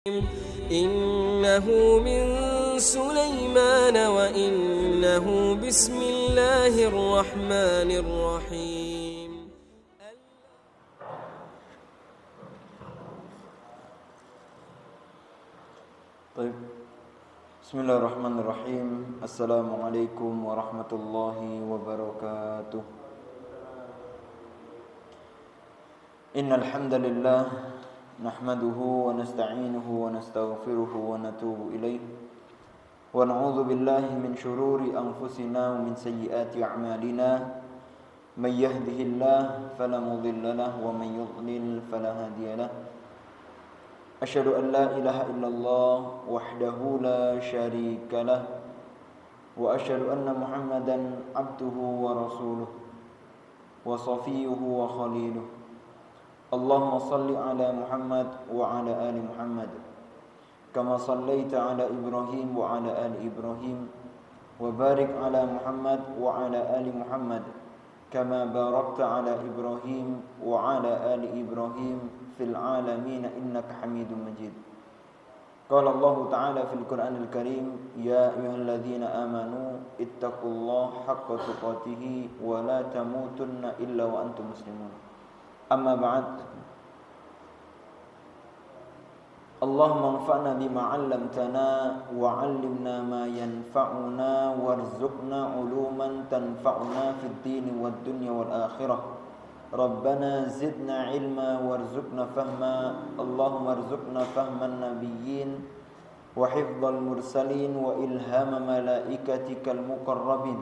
إنه من سليمان وإنه بسم الله الرحمن الرحيم. طيب. بسم الله الرحمن الرحيم. السلام عليكم ورحمة الله وبركاته. إن الحمد لله نحمده ونستعينه ونستغفره ونتوب إليه ونعوذ بالله من شرور أنفسنا ومن سيئات أعمالنا من يهده الله فلا مضل له ومن يضلل فلا هادي له أشهد أن لا إله إلا الله وحده لا شريك له وأشهد أن محمدا عبده ورسوله وصفيه وخليله اللهم صل على محمد وعلى آل محمد كما صليت على إبراهيم وعلى آل إبراهيم وبارك على محمد وعلى آل محمد كما باركت على إبراهيم وعلى آل إبراهيم في العالمين إنك حميد مجيد. قال الله تعالى في القرآن الكريم يا أيها الذين آمنوا اتقوا الله حق تقاته ولا تموتن إلا وأنتم مسلمون. أما بعد اللهم انفعنا بما علمتنا وعلمنا ما ينفعنا وارزقنا علوما تنفعنا في الدين والدنيا والآخرة ربنا زدنا علما وارزقنا فهما اللهم ارزقنا فهم النبيين وحفظ المرسلين وإلهام ملائكتك المقربين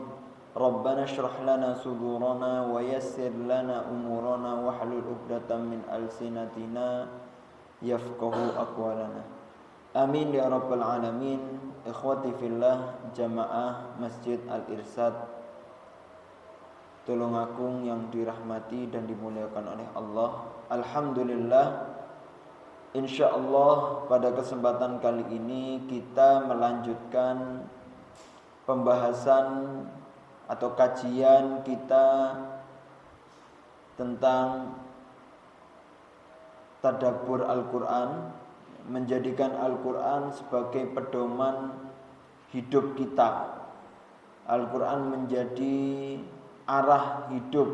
ربنا اشرح لنا صدورنا ويسر لنا أمورنا واحلل عقدة من ألسنتنا yafqahu aqwalana. Amin ya rabbal alamin. Ikhwati fillah, jamaah Masjid Al-Irsyad Tulungagung yang dirahmati dan dimuliakan oleh Allah. Alhamdulillah, insyaallah pada kesempatan kali ini kita melanjutkan pembahasan atau kajian kita tentang tadabbur Al-Quran, menjadikan Al-Quran sebagai pedoman hidup kita. Al-Quran menjadi arah hidup.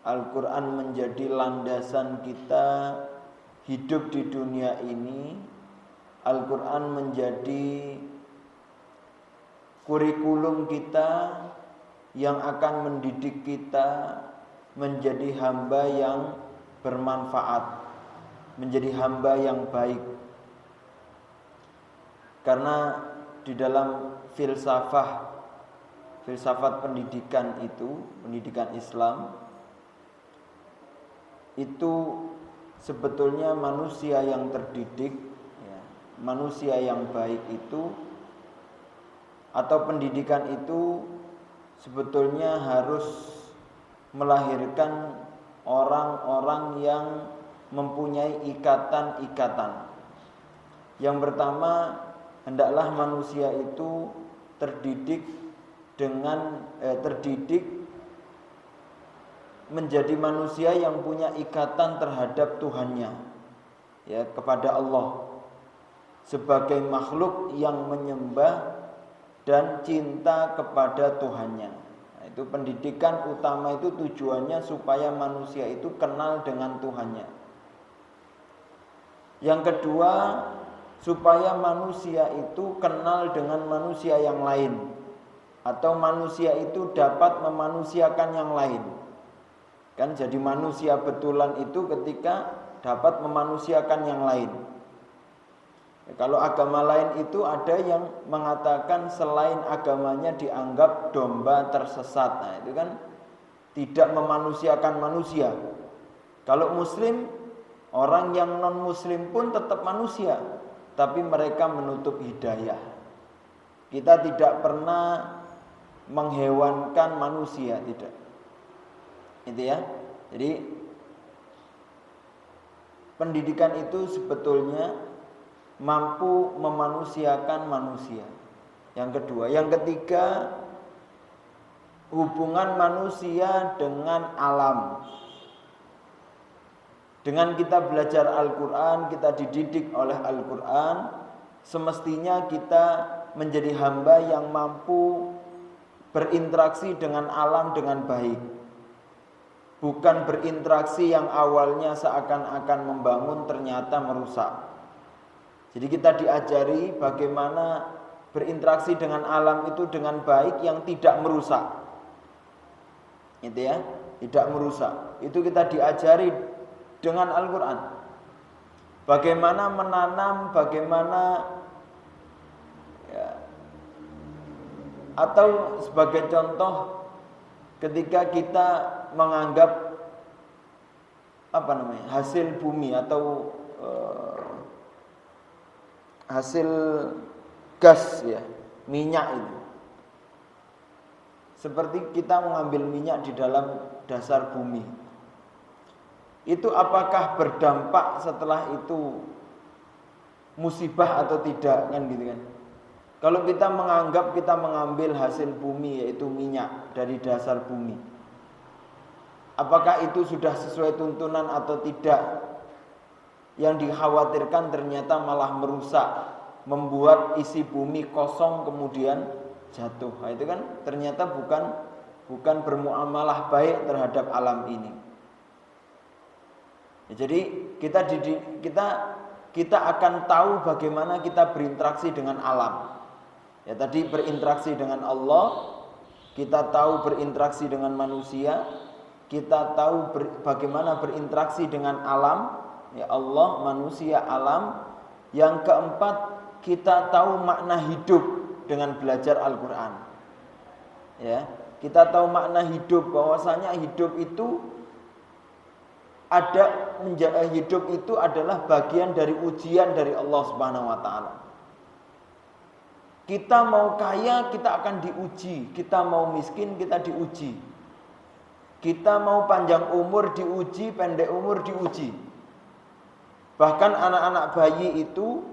Al-Quran menjadi landasan kita hidup di dunia ini. Al-Quran menjadi kurikulum kita yang akan mendidik kita menjadi hamba yang bermanfaat, menjadi hamba yang baik. Karena di dalam filsafat pendidikan itu, pendidikan Islam itu sebetulnya manusia yang terdidik, ya, manusia yang baik itu atau pendidikan itu sebetulnya harus melahirkan orang-orang yang mempunyai ikatan-ikatan. Yang pertama, hendaklah manusia itu terdidik menjadi manusia yang punya ikatan terhadap Tuhannya, ya, kepada Allah, sebagai makhluk yang menyembah dan cinta kepada Tuhannya. Itu pendidikan utama itu tujuannya supaya manusia itu kenal dengan Tuhannya. Yang kedua, supaya manusia itu kenal dengan manusia yang lain, atau manusia itu dapat memanusiakan yang lain. Kan jadi manusia betulan itu ketika dapat memanusiakan yang lain. Kalau agama lain itu ada yang mengatakan selain agamanya dianggap domba tersesat. Nah, itu kan tidak memanusiakan manusia. Kalau muslim, orang yang non muslim pun tetap manusia, tapi mereka menutup hidayah. Kita tidak pernah menghewankan manusia, tidak. Itu ya. Jadi pendidikan itu sebetulnya mampu memanusiakan manusia. Yang kedua, yang ketiga, hubungan manusia dengan alam. Dengan kita belajar Al-Quran, kita dididik oleh Al-Quran, semestinya kita menjadi hamba yang mampu berinteraksi dengan alam dengan baik. Bukan berinteraksi yang awalnya seakan-akan membangun ternyata merusak. Jadi kita diajari bagaimana berinteraksi dengan alam itu dengan baik yang tidak merusak. Itu ya, tidak merusak. Itu kita diajari dengan Al-Quran. Bagaimana menanam, bagaimana ya, atau sebagai contoh ketika kita menganggap hasil bumi atau hasil gas ya, minyak itu. Seperti kita mengambil minyak di dalam dasar bumi. Itu apakah berdampak setelah itu musibah atau tidak, kan gitu kan. Kalau kita menganggap kita mengambil hasil bumi yaitu minyak dari dasar bumi, apakah itu sudah sesuai tuntunan atau tidak? Yang dikhawatirkan ternyata malah merusak, membuat isi bumi kosong kemudian jatuh. Nah, itu kan ternyata bukan bermuamalah baik terhadap alam ini. Ya, jadi kita akan tahu bagaimana kita berinteraksi dengan alam. Ya, tadi berinteraksi dengan Allah, kita tahu berinteraksi dengan manusia, kita tahu bagaimana berinteraksi dengan alam, ya Allah, manusia, alam. Yang keempat, kita tahu makna hidup dengan belajar Al-Quran. Ya, kita tahu makna hidup, bahwasanya hidup itu adalah bagian dari ujian dari Allah Subhanahu wa taala. Kita mau kaya, kita akan diuji. Kita mau miskin, kita diuji. Kita mau panjang umur diuji, pendek umur diuji. Bahkan anak-anak bayi itu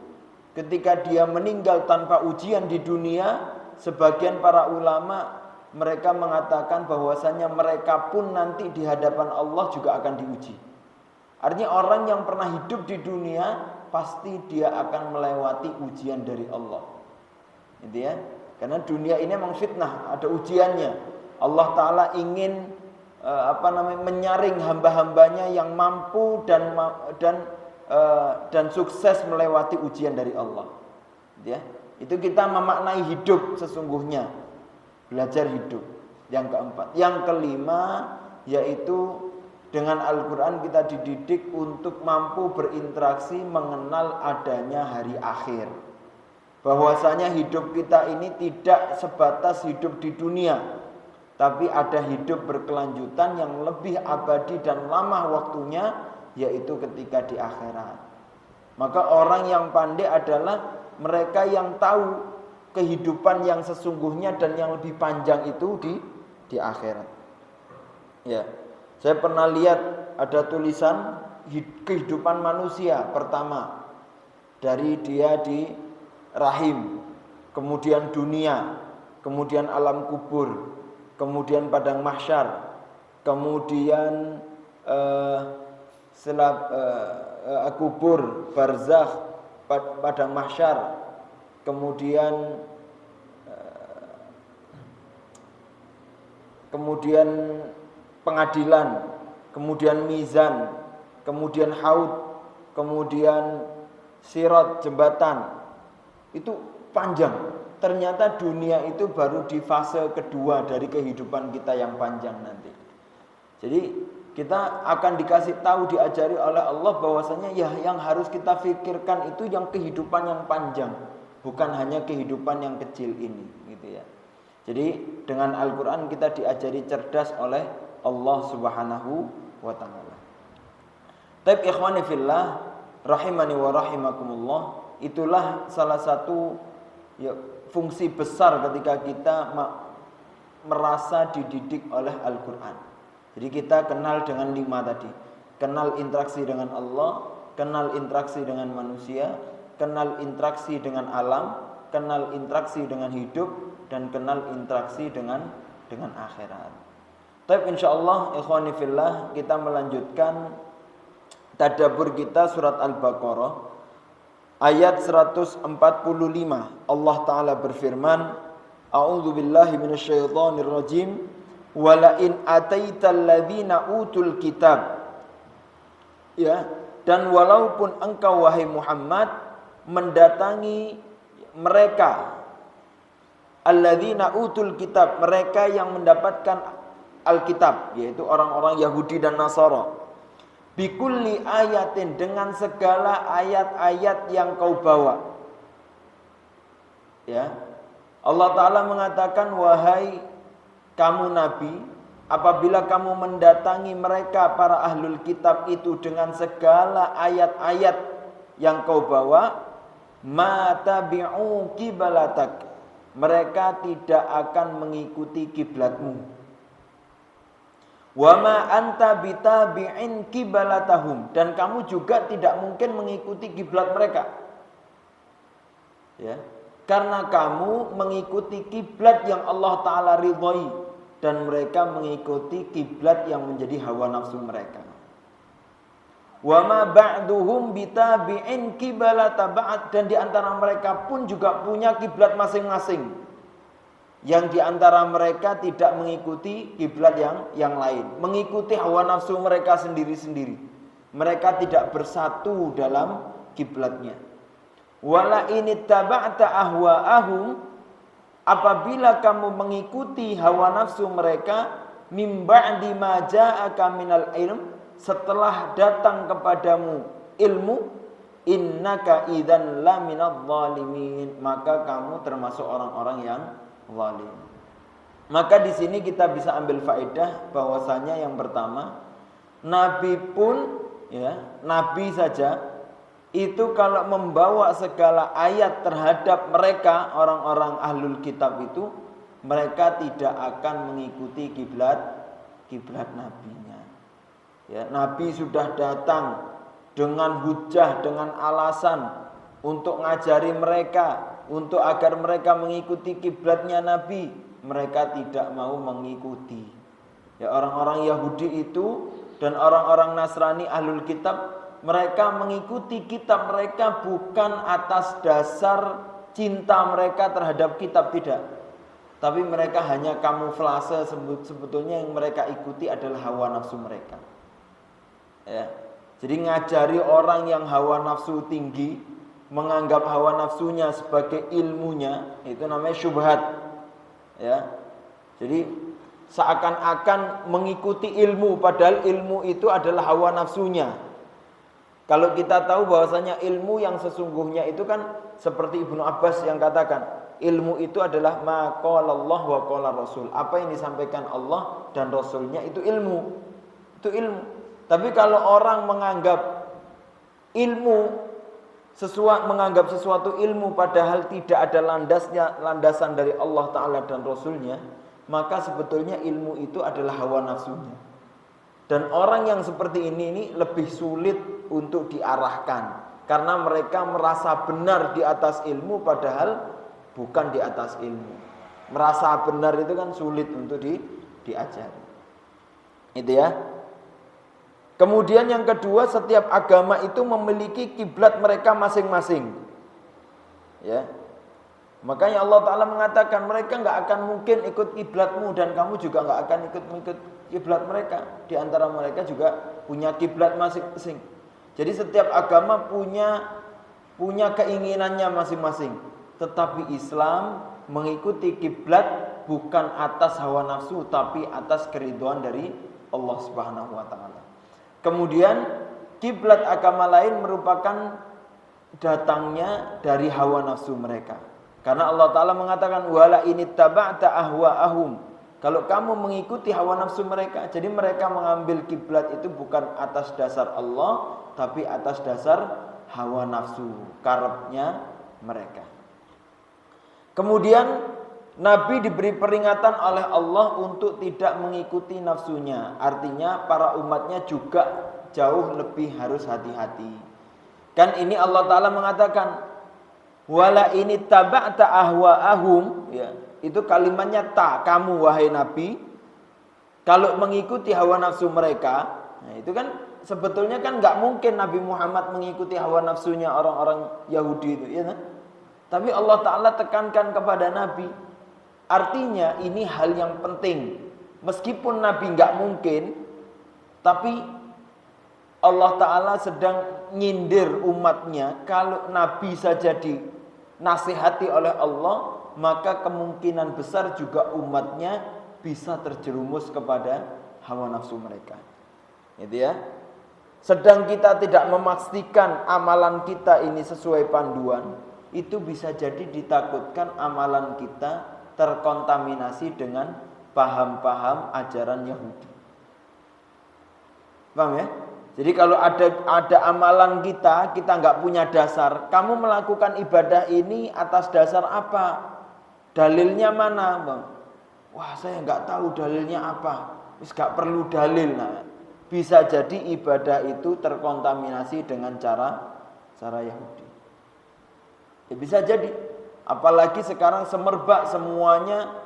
ketika dia meninggal tanpa ujian di dunia, sebagian para ulama mereka mengatakan bahwasanya mereka pun nanti di hadapan Allah juga akan diuji. Artinya orang yang pernah hidup di dunia pasti dia akan melewati ujian dari Allah. Gitu ya. Karena dunia ini memang fitnah, ada ujiannya. Allah Ta'ala ingin menyaring hamba-hambanya yang mampu dan sukses melewati ujian dari Allah. Gitu ya. Itu kita memaknai hidup sesungguhnya, belajar hidup. Yang keempat, yang kelima yaitu dengan Al-Quran kita dididik untuk mampu berinteraksi mengenal adanya hari akhir. Bahwasanya hidup kita ini tidak sebatas hidup di dunia, tapi ada hidup berkelanjutan yang lebih abadi dan lama waktunya, yaitu ketika di akhirat. Maka orang yang pandai adalah mereka yang tahu kehidupan yang sesungguhnya dan yang lebih panjang itu di akhirat. Ya, saya pernah lihat ada tulisan kehidupan manusia pertama dari dia di rahim, kemudian dunia, kemudian alam kubur, kemudian padang mahsyar, kemudian kubur, barzakh, padang mahsyar, kemudian pengadilan, kemudian mizan, kemudian haud, kemudian sirat, jembatan. Itu panjang. Ternyata dunia itu baru di fase kedua dari kehidupan kita yang panjang nanti. Jadi kita akan dikasih tahu, diajari oleh Allah bahwasanya ya yang harus kita pikirkan itu yang kehidupan yang panjang, bukan hanya kehidupan yang kecil ini, gitu ya. Jadi dengan Al-Quran kita diajari cerdas oleh Allah Subhanahu wa taala. Taib ikhwani fillah rahimani wa rahimakumullah, itulah salah satu ya, fungsi besar ketika kita merasa dididik oleh Al-Quran. Jadi kita kenal dengan 5 tadi. Kenal interaksi dengan Allah, kenal interaksi dengan manusia, kenal interaksi dengan alam, kenal interaksi dengan hidup, dan kenal interaksi dengan akhirat. Tapi insyaallah ikhwani fillah kita melanjutkan tadabbur kita surat Al-Baqarah ayat 145. Allah Ta'ala berfirman, A'udzubillahi minasyaitonirrajim, wala in ataital ladzina utul kitab. Ya, dan walaupun engkau wahai Muhammad mendatangi mereka alladzina utul kitab, mereka yang mendapatkan Alkitab, yaitu orang-orang Yahudi dan Nasara, bikulli ayatin, dengan segala ayat-ayat yang kau bawa. Ya, Allah Ta'ala mengatakan, wahai kamu Nabi, apabila kamu mendatangi mereka para ahlul kitab itu dengan segala ayat-ayat yang kau bawa, ma tabi'u qiblatak, mereka tidak akan mengikuti kiblatmu. Wa ma anta bitabi'in qiblatahum, dan kamu juga tidak mungkin mengikuti kiblat mereka. Ya, karena kamu mengikuti kiblat yang Allah Ta'ala ridhai, dan mereka mengikuti kiblat yang menjadi hawa nafsu mereka. Wa ma ba'duhum bitabi'in qiblata ba'd, dan di antara mereka pun juga punya kiblat masing-masing. Yang di antara mereka tidak mengikuti kiblat yang lain, mengikuti hawa nafsu mereka sendiri-sendiri. Mereka tidak bersatu dalam kiblatnya. Wala inittaba'ta ahwa'ahum, apabila kamu mengikuti hawa nafsu mereka, mim ba'di ma ja'aka minal ilm, setelah datang kepadamu ilmu, innaka idzan laminadh dhalimin, maka kamu termasuk orang-orang yang zalim. Maka di sini kita bisa ambil faedah bahwasanya yang pertama, nabi pun, ya, nabi saja itu kalau membawa segala ayat terhadap mereka orang-orang ahlul kitab itu, mereka tidak akan mengikuti kiblat nabinya. Ya, nabi sudah datang dengan hujah, dengan alasan untuk ngajari mereka, untuk agar mereka mengikuti kiblatnya Nabi, mereka tidak mau mengikuti. Ya, orang-orang Yahudi itu dan orang-orang Nasrani ahlul kitab, mereka mengikuti kitab mereka bukan atas dasar cinta mereka terhadap kitab, tidak. Tapi mereka hanya kamuflase, sebetulnya yang mereka ikuti adalah hawa nafsu mereka. Ya. Jadi ngajari orang yang hawa nafsu tinggi, menganggap hawa nafsunya sebagai ilmunya, itu namanya syubhat. Ya. Jadi seakan-akan mengikuti ilmu, padahal ilmu itu adalah hawa nafsunya. Kalau kita tahu bahwasanya ilmu yang sesungguhnya itu kan seperti Ibnu Abbas yang katakan, ilmu itu adalah ma qala Allah wa qala Rasul. Apa yang disampaikan Allah dan Rasulnya itu ilmu. Itu ilmu. Tapi kalau orang menganggap ilmu, menganggap sesuatu ilmu padahal tidak ada landasan dari Allah Ta'ala dan Rasulnya, maka sebetulnya ilmu itu adalah hawa nafsunya. Dan orang yang seperti ini lebih sulit untuk diarahkan, karena mereka merasa benar di atas ilmu padahal bukan di atas ilmu. Merasa benar itu kan sulit untuk diajari. Itu ya. Kemudian yang kedua, setiap agama itu memiliki kiblat mereka masing-masing. Ya. Makanya Allah Ta'ala mengatakan mereka nggak akan mungkin ikut kiblatmu, dan kamu juga nggak akan ikut kiblat mereka. Di antara mereka juga punya kiblat masing-masing. Jadi setiap agama punya keinginannya masing-masing. Tetapi Islam mengikuti kiblat bukan atas hawa nafsu, tapi atas keridhaan dari Allah Subhanahu wa Ta'ala. Kemudian kiblat agama lain merupakan datangnya dari hawa nafsu mereka. Karena Allah Ta'ala mengatakan wala inittaba'ta ahwa'ahum, kalau kamu mengikuti hawa nafsu mereka. Jadi mereka mengambil kiblat itu bukan atas dasar Allah, tapi atas dasar hawa nafsu, karepnya mereka. Kemudian Nabi diberi peringatan oleh Allah untuk tidak mengikuti nafsunya. Artinya para umatnya juga jauh lebih harus hati-hati. Kan ini Allah Ta'ala mengatakan wala ini taba'ta ahwa'ahum, ya, itu kalimatnya ta, kamu wahai Nabi, kalau mengikuti hawa nafsu mereka. Nah, itu kan sebetulnya kan nggak mungkin Nabi Muhammad mengikuti hawa nafsunya orang-orang Yahudi itu, ya kan? Tapi Allah Ta'ala tekankan kepada Nabi. Artinya ini hal yang penting. Meskipun Nabi nggak mungkin, tapi Allah Ta'ala sedang nyindir umatnya. Kalau Nabi saja dinasihati oleh Allah, maka kemungkinan besar juga umatnya bisa terjerumus kepada hawa nafsu mereka. Gitu ya. Sedang kita tidak memastikan amalan kita ini sesuai panduan, itu bisa jadi ditakutkan amalan kita terkontaminasi dengan paham-paham ajaran Yahudi. Paham ya? Jadi kalau ada amalan kita nggak punya dasar. Kamu melakukan ibadah ini atas dasar apa? Dalilnya mana, Bang? Wah, saya nggak tahu dalilnya apa. Wis nggak perlu dalil. Nah, bisa jadi ibadah itu terkontaminasi dengan cara Yahudi. Ya, bisa jadi. Apalagi sekarang semerbak semuanya,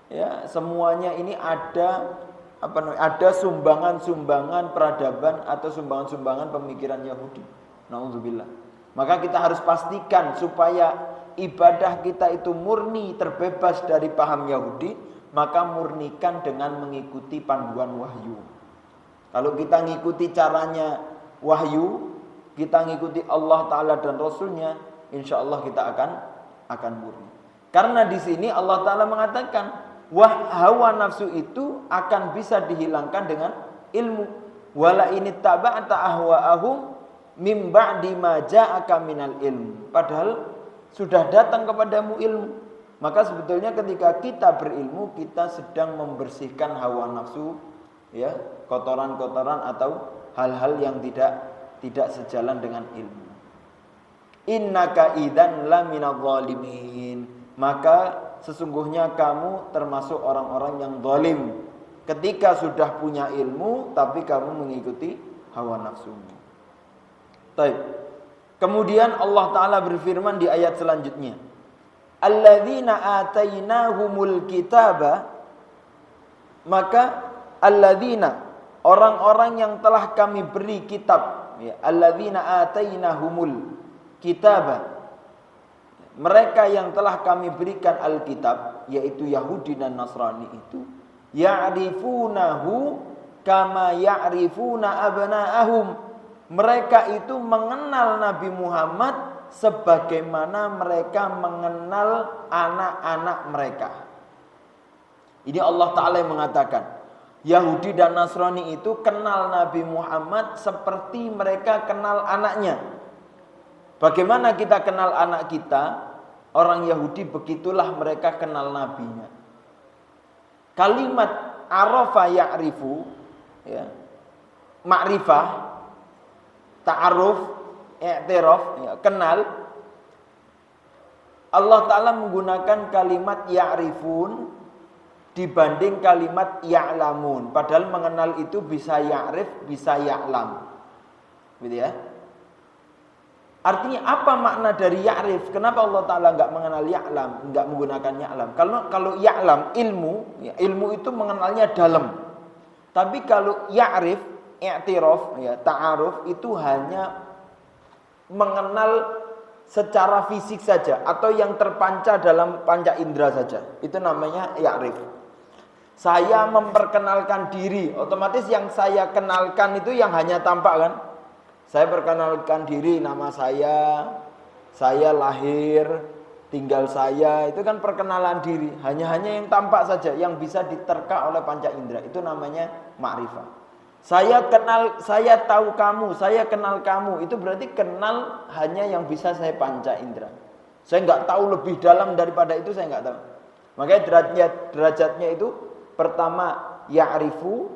ya semuanya ini ada sumbangan peradaban atau sumbangan pemikiran Yahudi. Nauzubillah. Maka kita harus pastikan supaya ibadah kita itu murni terbebas dari paham Yahudi, maka murnikan dengan mengikuti panduan wahyu. Kalau kita ngikuti caranya wahyu, kita ngikuti Allah Ta'ala dan Rasulnya, insya Allah kita akan murni. Karena di sini Allah Ta'ala mengatakan, hawa nafsu itu akan bisa dihilangkan dengan ilmu. Wala ini taba'ata ahwa'ahum mim ba'di ma ja'aka minal ilm. Padahal sudah datang kepadamu ilmu. Maka sebetulnya ketika kita berilmu, kita sedang membersihkan hawa nafsu, ya, kotoran-kotoran atau hal-hal yang tidak sejalan dengan ilmu. Innaka idzan laminadh dhalimin. Maka sesungguhnya kamu termasuk orang-orang yang zalim ketika sudah punya ilmu tapi kamu mengikuti hawa nafsumu. Baik. Kemudian Allah Ta'ala berfirman di ayat selanjutnya, alladzina atainahumul kitaba, maka alladzina, orang-orang yang telah kami beri kitab, ya, alladzina atainahumul kitaba, mereka yang telah kami berikan Alkitab, yaitu Yahudi dan Nasrani itu, ya'rifunahu kama ya'rifuna abna'ahum. Mereka itu mengenal Nabi Muhammad sebagaimana mereka mengenal anak-anak mereka. Ini Allah Ta'ala yang mengatakan, Yahudi dan Nasrani itu kenal Nabi Muhammad seperti mereka kenal anaknya. Bagaimana kita kenal anak kita? Orang Yahudi begitulah mereka kenal nabinya. Kalimat arafa ya'rifu, ya, ma'rifah, ta'aruf, i'tiraf, ya, kenal. Allah Ta'ala menggunakan kalimat ya'rifun dibanding kalimat ya'lamun. Padahal mengenal itu bisa ya'rif, bisa ya'lam. Gitu ya. Artinya apa makna dari ya'rif? Kenapa Allah Ta'ala enggak mengenal ya'lam, enggak menggunakan ya'lam? Kalau ya'lam, ilmu, ya, ilmu itu mengenalnya dalam. Tapi kalau ya'rif, i'tiraf, ya, ta'aruf, itu hanya mengenal secara fisik saja atau yang terpancar dalam panca indera saja. Itu namanya ya'rif. Saya memperkenalkan diri, otomatis yang saya kenalkan itu yang hanya tampak, kan? Saya perkenalkan diri, nama saya lahir, tinggal saya, itu kan perkenalan diri. Hanya yang tampak saja, yang bisa diterka oleh panca indera. Itu namanya ma'rifah. Saya tahu kamu, saya kenal kamu. Itu berarti kenal hanya yang bisa saya panca indera. Saya nggak tahu lebih dalam daripada itu, saya nggak tahu. Makanya derajatnya itu pertama ya'rifu,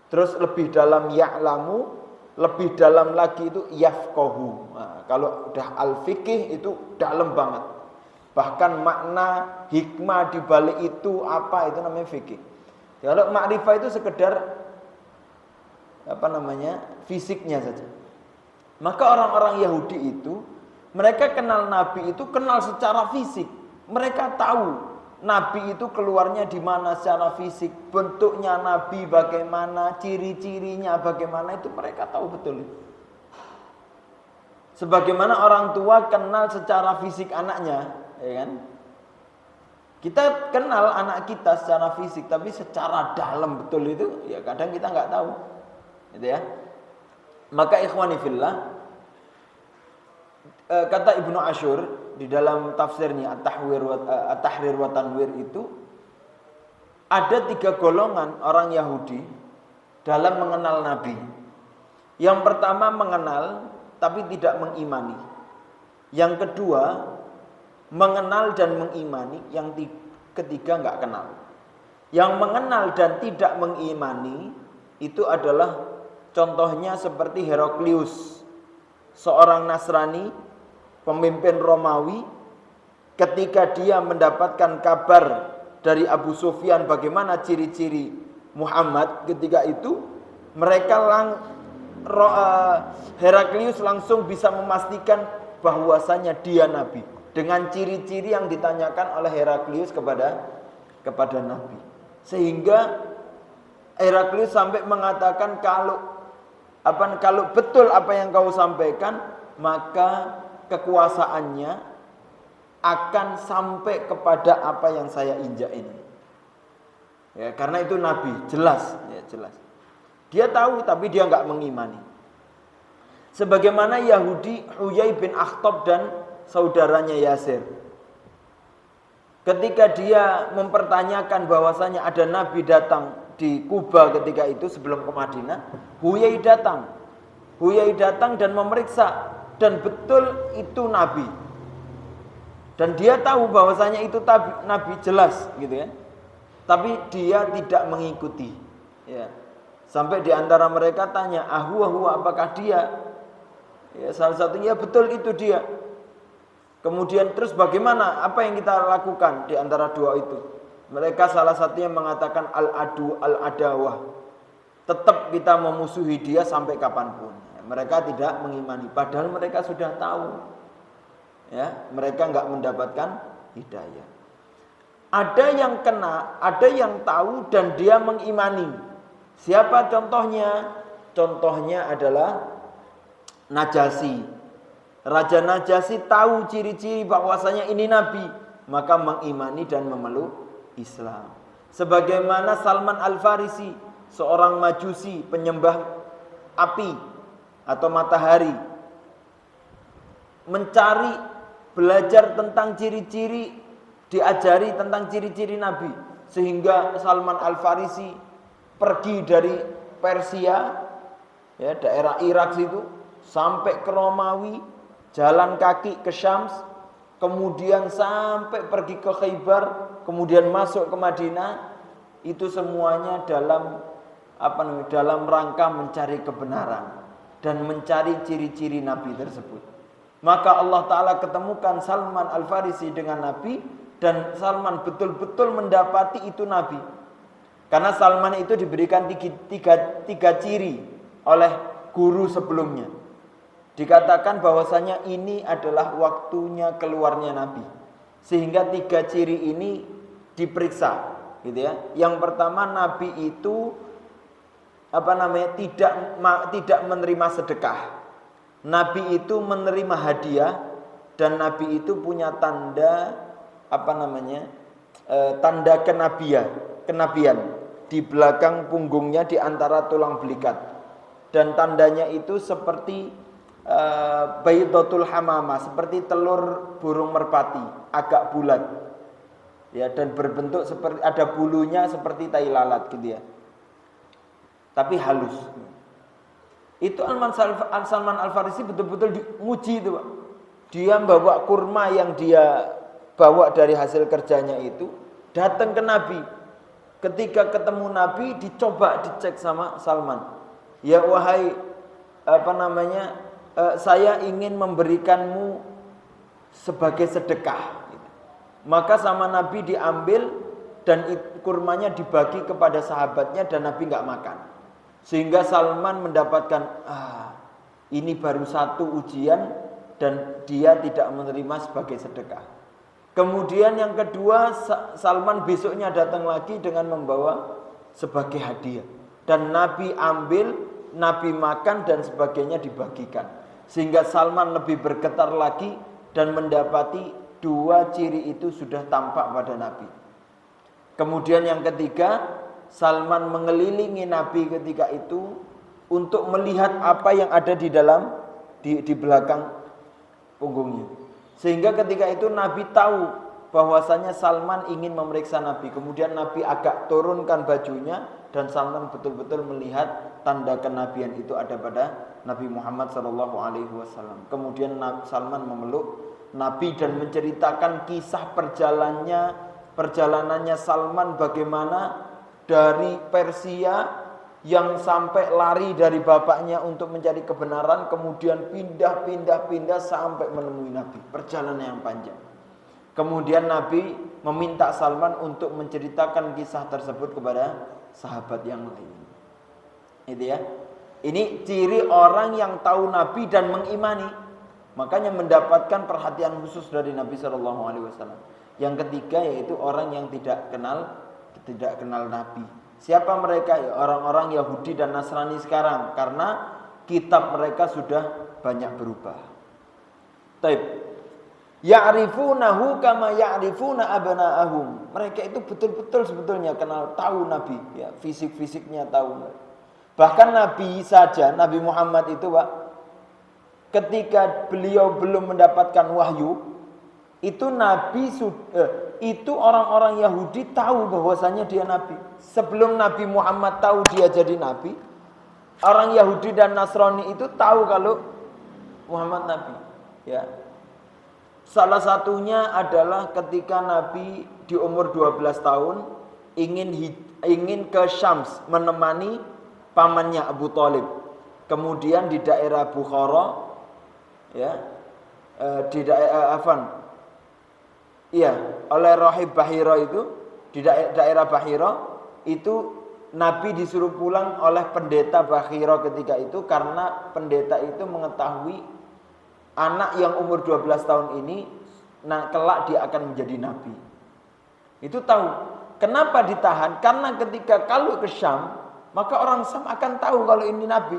terus lebih dalam ya'lamu, lebih dalam lagi itu yafqahu. Nah, kalau udah al-fiqih itu dalam banget. Bahkan makna hikmah di balik itu apa, itu namanya fikih. Kalau ma'rifah itu sekedar fisiknya saja. Maka orang-orang Yahudi itu mereka kenal Nabi itu kenal secara fisik. Mereka tahu Nabi itu keluarnya di mana secara fisik, bentuknya Nabi bagaimana, ciri-cirinya bagaimana, itu mereka tahu betul. Sebagaimana orang tua kenal secara fisik anaknya, ya kan? Kita kenal anak kita secara fisik, tapi secara dalam betul itu, ya kadang kita nggak tahu, gitu ya. Maka ikhwani fillah, kata Ibnu Ashur di dalam tafsirnya At-Tahrir wa Tanwir itu ada 3 golongan orang Yahudi dalam mengenal Nabi. Yang pertama mengenal tapi tidak mengimani. Yang kedua mengenal dan mengimani. Yang ketiga nggak kenal. Yang mengenal dan tidak mengimani itu adalah contohnya seperti Heraklius, seorang Nasrani, pemimpin Romawi, ketika dia mendapatkan kabar dari Abu Sufyan bagaimana ciri-ciri Muhammad ketika itu, Heraklius langsung bisa memastikan bahwasanya dia Nabi dengan ciri-ciri yang ditanyakan oleh Heraklius kepada Nabi. Sehingga Heraklius sampai mengatakan kalau betul apa yang kau sampaikan, maka kekuasaannya akan sampai kepada apa yang saya injak ini. Ya, karena itu Nabi, jelas. Dia tahu tapi dia nggak mengimani. Sebagaimana Yahudi Huyai bin Akhtab dan saudaranya Yasir. Ketika dia mempertanyakan bahwasanya ada Nabi datang di Kuba ketika itu sebelum ke Madinah, Huyai datang dan memeriksa. Dan betul itu Nabi. Dan dia tahu bahwasanya itu Nabi, jelas gitu ya. Tapi dia tidak mengikuti. Ya. Sampai di antara mereka tanya, apakah dia? Ya, salah satunya betul itu dia. Kemudian terus bagaimana? Apa yang kita lakukan di antara dua itu? Mereka salah satunya mengatakan al-adawah. Tetap kita memusuhi dia sampai kapanpun. Mereka tidak mengimani, padahal mereka sudah tahu, ya, mereka nggak mendapatkan hidayah. Ada yang kena, ada yang tahu dan dia mengimani. Siapa contohnya? Contohnya adalah Najasyi. Raja Najasyi tahu ciri-ciri bahwasanya ini Nabi, maka mengimani dan memeluk Islam. Sebagaimana Salman Al-Farisi, seorang Majusi penyembah api atau matahari, belajar tentang ciri-ciri, diajari tentang ciri-ciri Nabi, sehingga Salman Al-Farisi pergi dari Persia, ya, daerah Irak situ, sampai ke Romawi, jalan kaki ke Syams, kemudian sampai pergi ke Khaybar, kemudian masuk ke Madinah. Itu semuanya dalam rangka mencari kebenaran dan mencari ciri-ciri Nabi tersebut. Maka Allah Ta'ala ketemukan Salman Al-Farisi dengan Nabi, dan Salman betul-betul mendapati itu Nabi. Karena Salman itu diberikan tiga ciri oleh guru sebelumnya. Dikatakan bahwasanya ini adalah waktunya keluarnya Nabi. Sehingga 3 ciri ini diperiksa, gitu ya. Yang pertama, Nabi itu tidak menerima sedekah. Nabi itu menerima hadiah, dan Nabi itu punya tanda tanda kenabian di belakang punggungnya di antara tulang belikat. Dan tandanya itu seperti baydatul hamamah, seperti telur burung merpati, agak bulat. Ya, dan berbentuk seperti ada bulunya seperti tai lalat gitu ya. Tapi halus. Itu Salman Al-Farisi betul-betul diuji itu, Pak. Dia bawa kurma yang dia bawa dari hasil kerjanya itu, datang ke Nabi. Ketika ketemu Nabi, dicek sama Salman. Ya wahai saya ingin memberikanmu sebagai sedekah. Maka sama Nabi diambil dan kurmanya dibagi kepada sahabatnya, dan Nabi nggak makan. Sehingga Salman mendapatkan ini baru satu ujian dan dia tidak menerima sebagai sedekah. Kemudian yang kedua, Salman besoknya datang lagi dengan membawa sebagai hadiah. Dan Nabi ambil, Nabi makan dan sebagainya dibagikan. Sehingga Salman lebih bergetar lagi dan mendapati dua ciri itu sudah tampak pada Nabi. Kemudian yang ketiga, Salman mengelilingi Nabi ketika itu untuk melihat apa yang ada di dalam di belakang punggungnya. Sehingga ketika itu Nabi tahu bahwasanya Salman ingin memeriksa Nabi. Kemudian Nabi agak turunkan bajunya dan Salman betul-betul melihat tanda kenabian itu ada pada Nabi Muhammad SAW. Kemudian Salman memeluk Nabi dan menceritakan kisah perjalanannya Salman bagaimana dari Persia yang sampai lari dari bapaknya untuk mencari kebenaran, kemudian pindah sampai menemui Nabi. Perjalanan yang panjang. Kemudian Nabi meminta Salman untuk menceritakan kisah tersebut kepada sahabat yang lain. Itu ya. Ini ciri orang yang tahu Nabi dan mengimani. Makanya mendapatkan perhatian khusus dari Nabi SAW. Yang ketiga yaitu orang yang tidak kenal Nabi. Siapa mereka? Ya, orang-orang Yahudi dan Nasrani sekarang. Karena kitab mereka sudah banyak berubah. Taib. Ya'rifunahu kama ya'rifuna abna'ahum. Mereka itu betul-betul sebetulnya kenal, tahu Nabi. Ya, fisik-fisiknya tahu. Bahkan Nabi saja, Nabi Muhammad itu Pak, ketika beliau belum mendapatkan wahyu, itu itu orang-orang Yahudi tahu bahwasanya dia Nabi. Sebelum Nabi Muhammad tahu dia jadi Nabi, orang Yahudi dan Nasrani itu tahu kalau Muhammad Nabi. Ya. Salah satunya adalah ketika Nabi di umur 12 tahun ingin ke Syams menemani pamannya Abu Thalib. Kemudian di daerah Bukhara, ya, di daerah oleh Rahib Bahira itu di daerah Bahira itu Nabi disuruh pulang oleh pendeta Bahira ketika itu karena pendeta itu mengetahui anak yang umur 12 tahun ini kelak dia akan menjadi nabi. Itu tahu. Kenapa ditahan? Karena ketika kalau ke Syam, maka orang Syam akan tahu kalau ini nabi.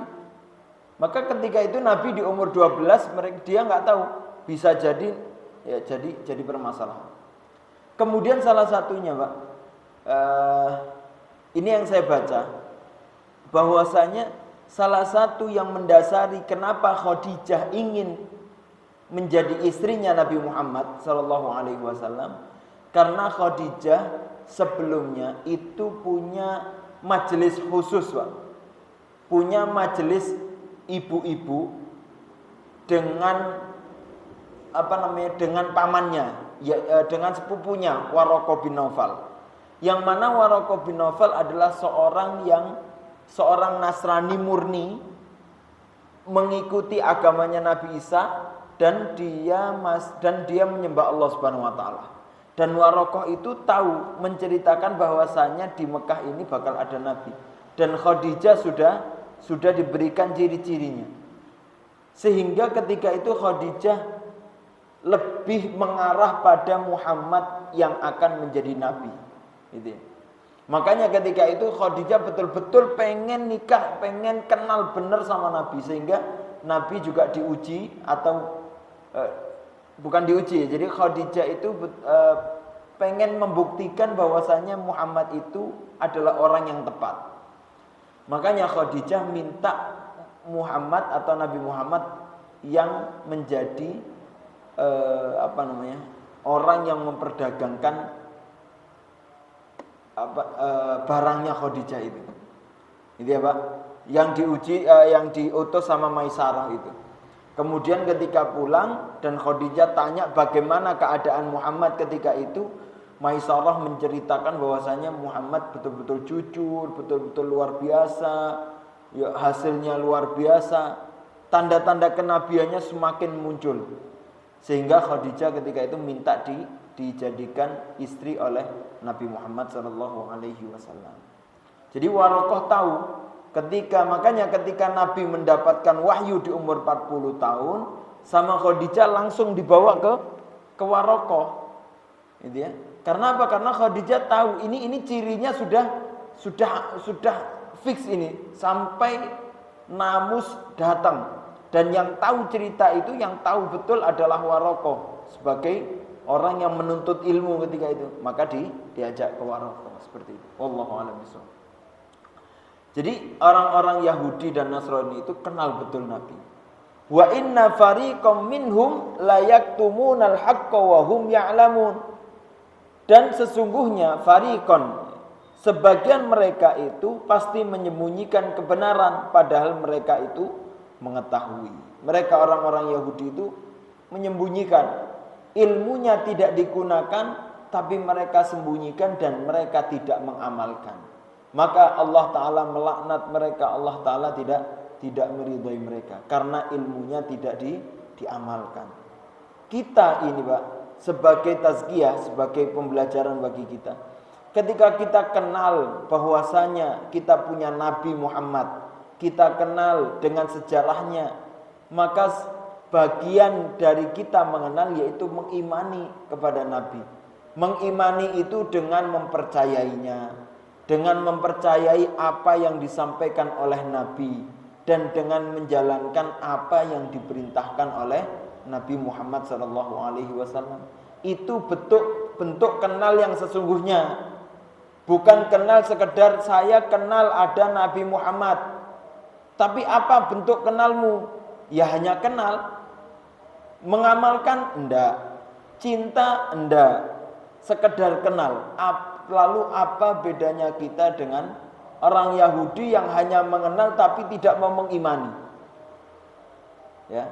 Maka ketika itu Nabi di umur 12 dia nggak tahu, bisa jadi permasalahan. Kemudian salah satunya Pak, ini yang saya baca, bahwasanya salah satu yang mendasari kenapa Khadijah ingin menjadi istrinya Nabi Muhammad SAW, karena Khadijah sebelumnya itu punya majelis khusus Pak, punya majelis ibu-ibu dengan dengan pamannya, dengan sepupunya Waraqah bin Naufal. Yang mana Waraqah bin Naufal adalah seorang Nasrani murni, mengikuti agamanya Nabi Isa dan dia menyembah Allah Subhanahu wa taala. Dan Waraqah itu tahu menceritakan bahwasanya di Mekah ini bakal ada nabi. Dan Khadijah sudah diberikan ciri-cirinya. Sehingga ketika itu Khadijah lebih mengarah pada Muhammad yang akan menjadi nabi. Gitu. Makanya ketika itu Khadijah betul-betul pengen nikah, pengen kenal benar sama Nabi. Sehingga Nabi juga diuji atau bukan diuji. Jadi Khadijah itu pengen membuktikan bahwasanya Muhammad itu adalah orang yang tepat. Makanya Khadijah minta Muhammad atau Nabi Muhammad yang menjadi orang yang memperdagangkan barangnya Khadijah itu. Itu ya Pak. Yang diuji, yang diutus sama Maisarah itu. Kemudian ketika pulang dan Khadijah tanya bagaimana keadaan Muhammad ketika itu, Maisarah menceritakan bahwasanya Muhammad betul-betul jujur, betul-betul luar biasa, ya, hasilnya luar biasa, tanda-tanda kenabiannya semakin muncul. Sehingga Khadijah ketika itu minta dijadikan istri oleh Nabi Muhammad SAW. Jadi Waraqah tahu makanya ketika Nabi mendapatkan wahyu di umur 40 tahun, sama Khadijah langsung dibawa ke Waraqah. Gitu ya. Karena apa? Karena Khadijah tahu ini cirinya sudah fix ini sampai Namus datang, dan yang tahu cerita itu, yang tahu betul adalah Waraqah sebagai orang yang menuntut ilmu ketika itu, maka diajak ke Waraqah seperti itu. Wallahu a'lam bishawab. Jadi orang-orang Yahudi dan Nasrani itu kenal betul Nabi. Wa inna fariqam minhum la yaktumunal haqqa wa hum ya'lamun. Dan sesungguhnya fariqon, sebagian mereka itu pasti menyembunyikan kebenaran padahal mereka itu mengetahui. Mereka orang-orang Yahudi itu menyembunyikan, ilmunya tidak digunakan, tapi mereka sembunyikan dan mereka tidak mengamalkan. Maka Allah Ta'ala melaknat mereka, Allah Ta'ala tidak meridhai mereka karena ilmunya tidak diamalkan. Kita ini Pak, sebagai tazkiyah, sebagai pembelajaran bagi kita, ketika kita kenal bahwasanya kita punya Nabi Muhammad, kita kenal dengan sejarahnya, maka bagian dari kita mengenal yaitu mengimani kepada Nabi. Mengimani itu dengan mempercayainya, dengan mempercayai apa yang disampaikan oleh Nabi, dan dengan menjalankan apa yang diperintahkan oleh Nabi Muhammad SAW. Itu bentuk kenal yang sesungguhnya. Bukan kenal sekedar saya kenal ada Nabi Muhammad. Tapi apa bentuk kenalmu? Ya hanya kenal. Mengamalkan? Enggak. Cinta? Enggak. Sekedar kenal. Lalu apa bedanya kita dengan orang Yahudi yang hanya mengenal tapi tidak mau mengimani? Ya.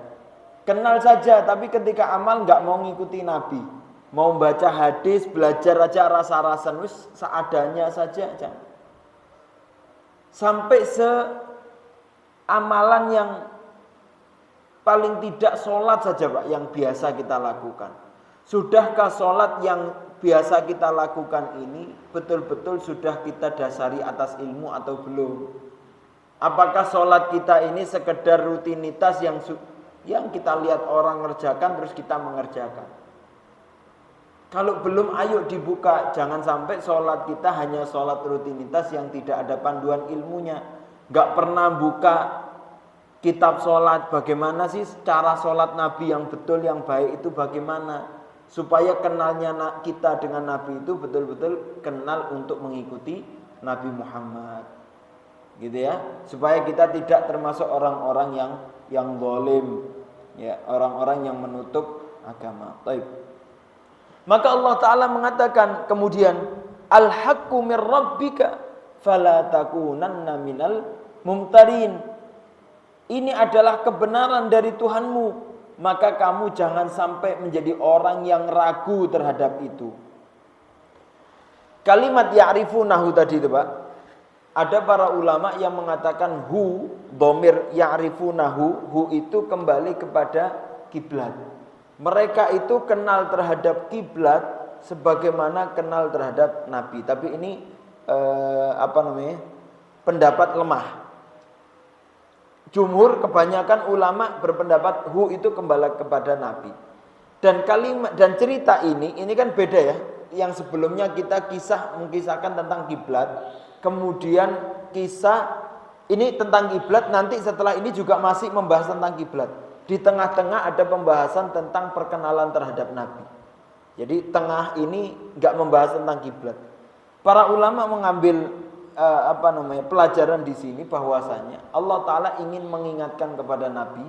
Kenal saja tapi ketika amal enggak mau ngikuti Nabi. Mau baca hadis, belajar aja rasa-rasan, wis seadanya saja. Sampai amalan yang paling tidak sholat saja Pak, yang biasa kita lakukan. Sudahkah sholat yang biasa kita lakukan ini betul-betul sudah kita dasari atas ilmu atau belum? Apakah sholat kita ini sekedar rutinitas yang kita lihat orang mengerjakan terus kita mengerjakan? Kalau belum, ayo dibuka. Jangan sampai sholat kita hanya sholat rutinitas yang tidak ada panduan ilmunya. Gak pernah buka kitab sholat. Bagaimana sih cara sholat Nabi yang betul, yang baik itu bagaimana? Supaya kenalnya kita dengan Nabi itu betul-betul kenal untuk mengikuti Nabi Muhammad. Gitu ya. Supaya kita tidak termasuk orang-orang yang zalim, ya, orang-orang yang menutup agama. Baik. Maka Allah Ta'ala mengatakan kemudian, Al-haqqu mir rabbika fala takunanna minal mumtarin. Ini adalah kebenaran dari Tuhanmu, maka kamu jangan sampai menjadi orang yang ragu terhadap itu. Kalimat ya'rifunahu tadi itu Pak, ada para ulama yang mengatakan dhamir ya'rifunahu, itu kembali kepada kiblat. Mereka itu kenal terhadap kiblat sebagaimana kenal terhadap Nabi. Tapi ini pendapat lemah. Jumhur, kebanyakan ulama berpendapat itu kembali kepada Nabi. Dan kalimat dan cerita ini kan beda ya. Yang sebelumnya kita mengisahkan tentang kiblat, kemudian kisah ini tentang kiblat, nanti setelah ini juga masih membahas tentang kiblat. Di tengah-tengah ada pembahasan tentang perkenalan terhadap Nabi. Jadi tengah ini enggak membahas tentang kiblat. Para ulama mengambil pelajaran di sini bahwasanya Allah Ta'ala ingin mengingatkan kepada Nabi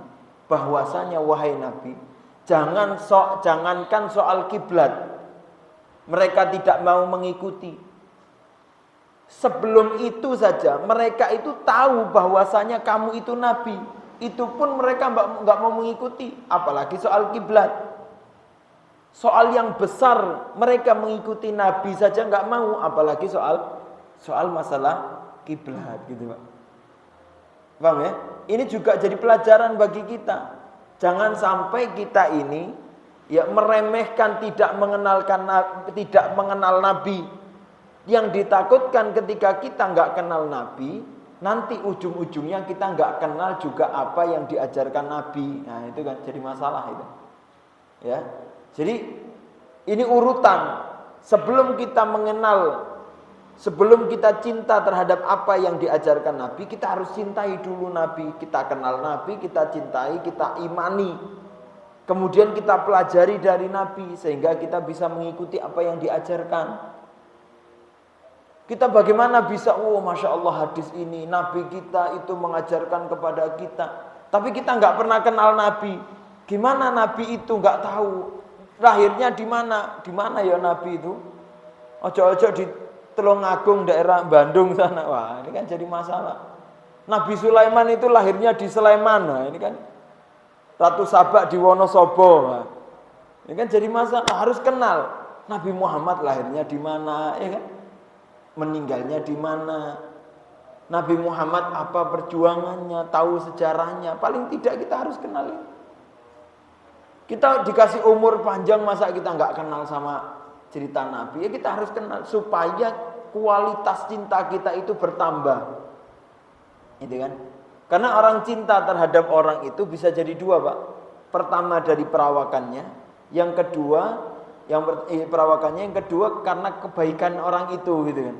bahwasanya wahai Nabi, jangankan soal kiblat mereka tidak mau mengikuti. Sebelum itu saja mereka itu tahu bahwasanya kamu itu Nabi. Itu pun mereka enggak mau mengikuti, apalagi soal kiblat. Soal yang besar mereka mengikuti Nabi saja enggak mau, apalagi soal masalah kiblat gitu Pak. Paham ya? Ini juga jadi pelajaran bagi kita. Jangan sampai kita ini ya meremehkan, tidak mengenal Nabi. Yang ditakutkan ketika kita enggak kenal Nabi, nanti ujung-ujungnya kita nggak kenal juga apa yang diajarkan Nabi. Nah itu kan jadi masalah itu. Ya, jadi ini urutan. Sebelum kita mengenal, sebelum kita cinta terhadap apa yang diajarkan Nabi, kita harus cintai dulu Nabi. Kita kenal Nabi, kita cintai, kita imani. Kemudian kita pelajari dari Nabi sehingga kita bisa mengikuti apa yang diajarkan. Kita bagaimana bisa, Masya Allah hadis ini, Nabi kita itu mengajarkan kepada kita. Tapi kita nggak pernah kenal Nabi. Gimana Nabi itu nggak tahu. Lahirnya di mana? Di mana ya Nabi itu? Ojo-ojo di Tulungagung daerah Bandung sana. Wah, ini kan jadi masalah. Nabi Sulaiman itu lahirnya di Sleman. Nah, ini kan Ratu Sabak di Wonosobo. Nah, ini kan jadi masalah. Harus kenal Nabi Muhammad lahirnya di mana, ya kan? Meninggalnya di mana? Nabi Muhammad apa perjuangannya, tahu sejarahnya. Paling tidak kita harus kenal. Kita dikasih umur panjang, masa kita nggak kenal sama cerita Nabi? Ya kita harus kenal supaya kualitas cinta kita itu bertambah. Gitu kan? Karena orang cinta terhadap orang itu bisa jadi dua, Pak. Pertama dari perawakannya, yang kedua perawakannya, yang kedua karena kebaikan orang itu, gitu kan.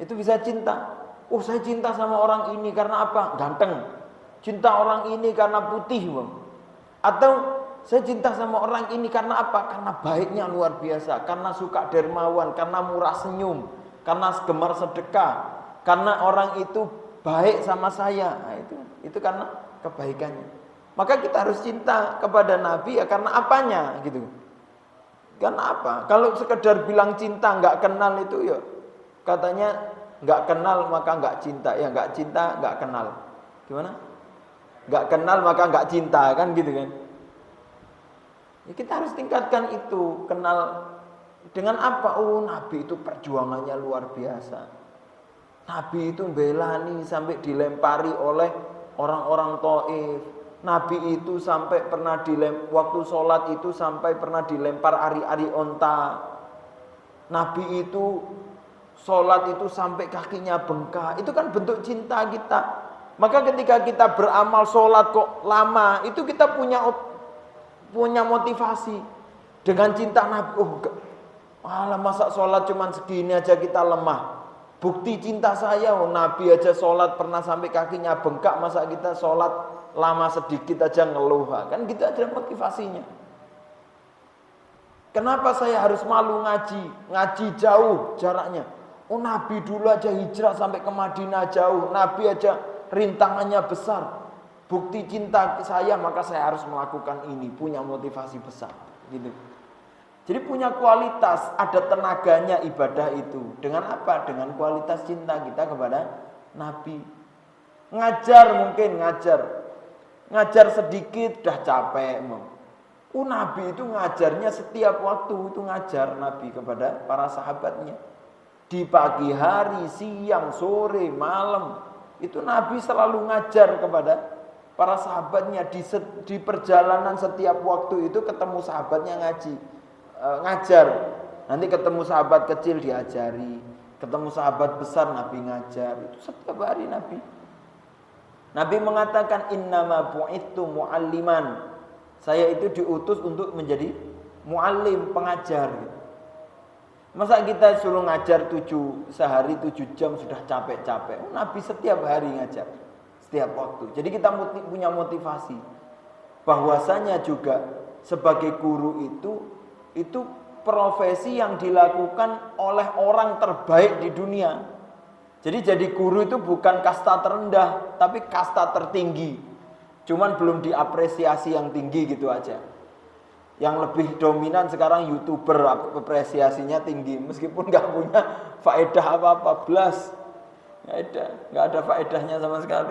Itu bisa cinta. Saya cinta sama orang ini karena apa? Ganteng. Cinta orang ini karena putih, Bang. Atau saya cinta sama orang ini karena apa? Karena baiknya luar biasa, karena suka dermawan, karena murah senyum, karena gemar sedekah, karena orang itu baik sama saya. Nah, itu karena kebaikannya. Maka kita harus cinta kepada Nabi ya karena apanya gitu. Karena apa? Kalau sekedar bilang cinta nggak kenal itu ya katanya nggak kenal maka nggak cinta. Ya nggak cinta nggak kenal. Gimana? Nggak kenal maka nggak cinta kan gitu kan? Ya kita harus tingkatkan itu. Kenal dengan apa? Nabi itu perjuangannya luar biasa. Nabi itu belani sampai dilempari oleh orang-orang Taif. Nabi itu sampai pernah waktu sholat itu sampai pernah dilempar ari-ari onta. Nabi itu sholat itu sampai kakinya bengkak. Itu kan bentuk cinta kita. Maka ketika kita beramal sholat kok lama, itu kita punya motivasi dengan cinta Nabi. Masa sholat cuman segini aja kita lemah. Bukti cinta saya, Nabi aja sholat pernah sampai kakinya bengkak, masa kita sholat lama sedikit aja ngeluh. Kan gitu aja motivasinya. Kenapa saya harus malu ngaji? Ngaji jauh jaraknya. Nabi dulu aja hijrah sampai ke Madinah jauh. Nabi aja rintangannya besar. Bukti cinta saya, maka saya harus melakukan ini. Punya motivasi besar gitu. Jadi punya kualitas, ada tenaganya ibadah itu. Dengan apa? Dengan kualitas cinta kita kepada Nabi. Ngajar mungkin, ngajar sedikit udah capek. Nabi itu ngajarnya setiap waktu itu ngajar Nabi kepada para sahabatnya. Di pagi hari, siang, sore, malam. Itu Nabi selalu ngajar kepada para sahabatnya. Di perjalanan setiap waktu itu ketemu sahabatnya ngajar. Nanti ketemu sahabat kecil diajari, ketemu sahabat besar Nabi ngajar. Itu setiap hari Nabi. Nabi mengatakan innama bu'ittu mu'alliman. Saya itu diutus untuk menjadi muallim, pengajar. Masa kita suruh ngajar sehari 7 jam sudah capek-capek. Nabi setiap hari ngajar, setiap waktu. Jadi kita punya motivasi bahwasanya juga sebagai guru itu profesi yang dilakukan oleh orang terbaik di dunia. Jadi guru itu bukan kasta terendah, tapi kasta tertinggi. Cuman belum diapresiasi yang tinggi gitu aja. Yang lebih dominan sekarang YouTuber, apresiasinya tinggi. Meskipun gak punya faedah apa-apa, blas. Gak ada faedahnya sama sekali.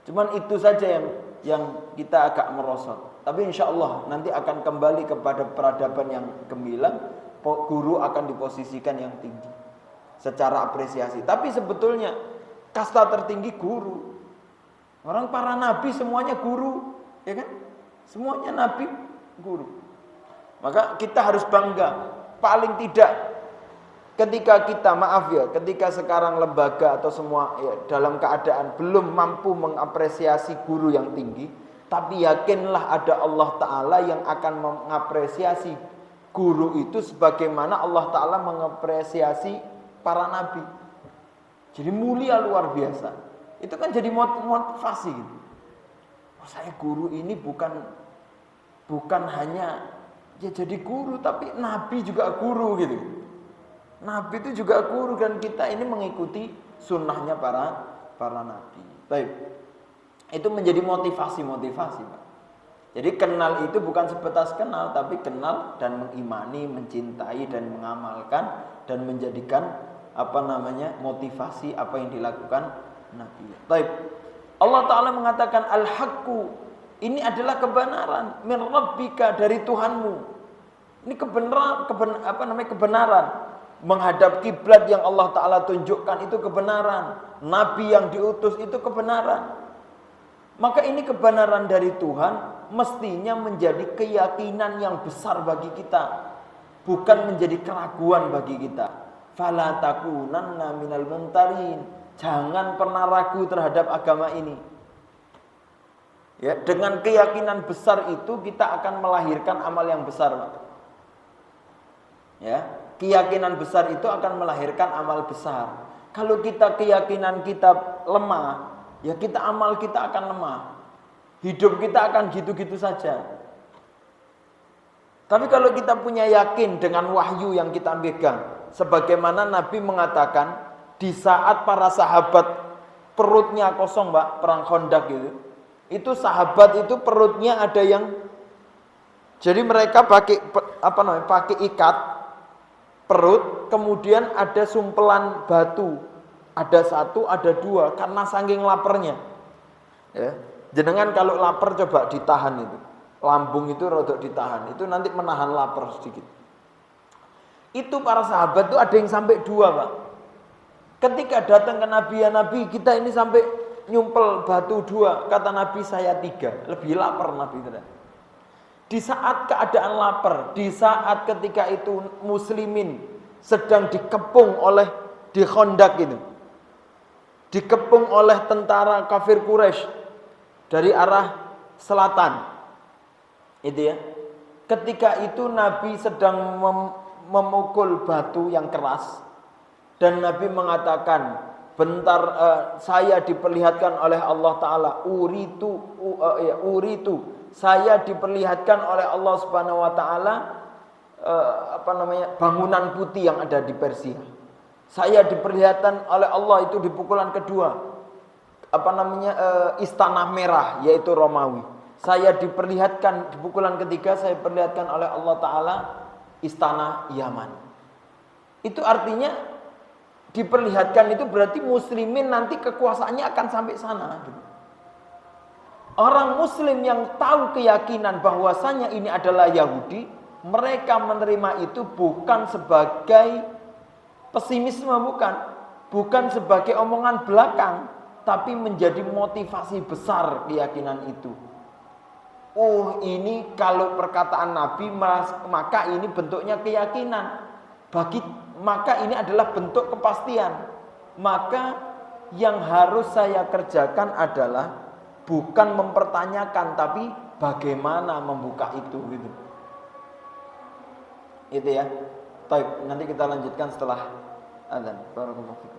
Cuman itu saja yang kita agak merosot. Tapi insya Allah nanti akan kembali kepada peradaban yang gemilang. Guru akan diposisikan yang tinggi secara apresiasi. Tapi sebetulnya kasta tertinggi guru. Orang para nabi semuanya guru, ya kan? Semuanya nabi guru. Maka kita harus bangga. Paling tidak ketika sekarang lembaga atau semua dalam keadaan belum mampu mengapresiasi guru yang tinggi, tapi yakinlah ada Allah Ta'ala yang akan mengapresiasi guru itu sebagaimana Allah Ta'ala mengapresiasi para nabi. Jadi mulia luar biasa. Itu kan jadi motivasi gitu. Oh, saya guru ini bukan hanya ya jadi guru, tapi nabi juga guru gitu. Nabi itu juga guru, dan kita ini mengikuti sunnahnya para nabi. Baik. Itu menjadi motivasi, Pak. Jadi kenal itu bukan sebatas kenal, tapi kenal dan mengimani, mencintai dan mengamalkan dan menjadikan motivasi apa yang dilakukan Nabi. Baik. Allah Ta'ala mengatakan al-haqqu, ini adalah kebenaran min rabbika, dari Tuhanmu. Ini kebenaran. Menghadap kiblat yang Allah Ta'ala tunjukkan itu kebenaran. Nabi yang diutus itu kebenaran. Maka ini kebenaran dari Tuhan, mestinya menjadi keyakinan yang besar bagi kita, bukan menjadi keraguan bagi kita. Fala takunanna minal mumtarin. Jangan pernah ragu terhadap agama ini. Ya, dengan keyakinan besar itu kita akan melahirkan amal yang besar, Pak. Ya, keyakinan besar itu akan melahirkan amal besar. Kalau keyakinan kita lemah, ya amal kita akan lemah. Hidup kita akan gitu-gitu saja. Tapi kalau kita punya yakin dengan wahyu yang kita pegang, sebagaimana Nabi mengatakan di saat para sahabat perutnya kosong, Pak, perang Khandaq itu sahabat itu perutnya ada yang, jadi mereka pakai ikat perut, kemudian ada sumpelan batu. Ada 1, ada 2, karena saking laparnya. Ya. Jenengan kalau lapar coba ditahan itu. Lambung itu rodok ditahan. Itu nanti menahan lapar sedikit. Itu para sahabat itu ada yang sampai 2, Pak. Ketika datang ke Nabi, ya Nabi, kita ini sampai nyumpel batu 2. Kata Nabi, saya 3. Lebih lapar Nabi itu. Di saat keadaan lapar, di saat ketika itu muslimin sedang dikepung oleh di Khandaq itu. Dikepung oleh tentara kafir Quraisy dari arah selatan. Itu ya. Ketika itu Nabi sedang memukul batu yang keras, dan Nabi mengatakan, bentar saya diperlihatkan oleh Allah Ta'ala, uritu, saya diperlihatkan oleh Allah Subhanahu Wa Ta'ala bangunan putih yang ada di Persia. Saya diperlihatkan oleh Allah itu di pukulan kedua, istana merah, yaitu Romawi. Saya diperlihatkan di pukulan ketiga, saya diperlihatkan oleh Allah Ta'ala istana Yaman. Itu artinya diperlihatkan itu berarti muslimin nanti kekuasaannya akan sampai sana. Orang muslim yang tahu keyakinan bahwasanya ini adalah Yahudi, mereka menerima itu bukan sebagai pesimisme, bukan sebagai omongan belakang, tapi menjadi motivasi besar keyakinan itu. Oh, ini kalau perkataan Nabi, maka ini bentuknya keyakinan. Maka ini adalah bentuk kepastian. Maka yang harus saya kerjakan adalah bukan mempertanyakan, tapi bagaimana membuka itu gitu. Itu ya. Baik, nanti kita lanjutkan setelah adzan. Barakallahu fikum.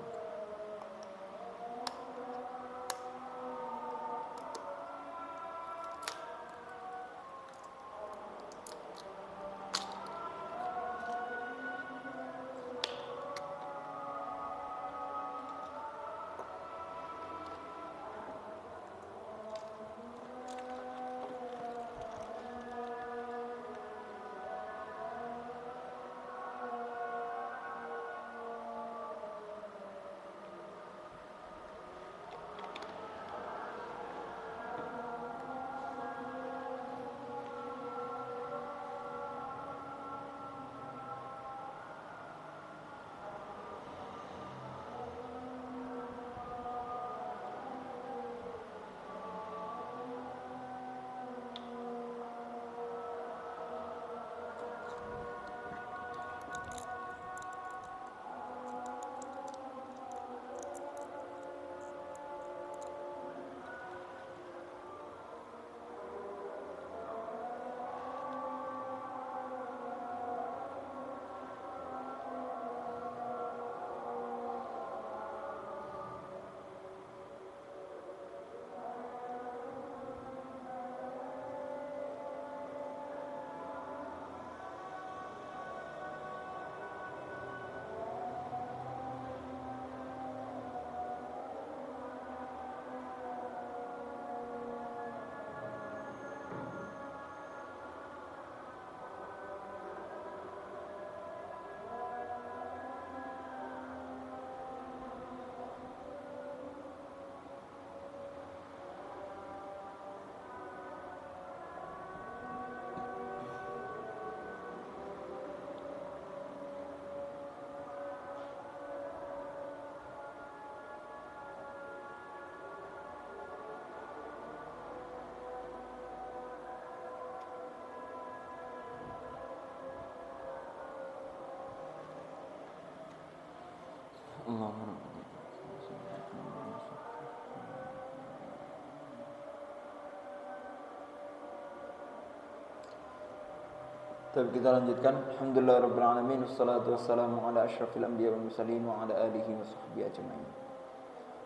Tapi kita lanjutkan. Alhamdulillahirabbil alamin wassalatu wassalamu ala asyrafil anbiya wal mursalin wa ala alihi wa sahbihi ajmain.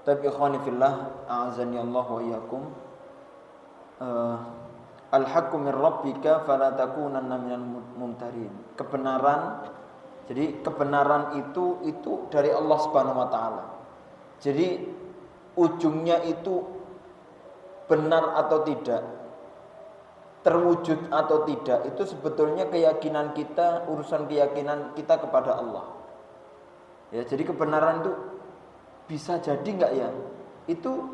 Tapi ikhwani fillah, a'azani Allah wa iyyakum. Al-haqqu min rabbika fala takunanna minal mumtarin. Kebenaran, jadi kebenaran itu dari Allah Subhanahu wa taala. Jadi ujungnya itu benar atau tidak, terwujud atau tidak, itu sebetulnya keyakinan kita, urusan keyakinan kita kepada Allah. Ya, jadi kebenaran itu bisa jadi enggak ya? Itu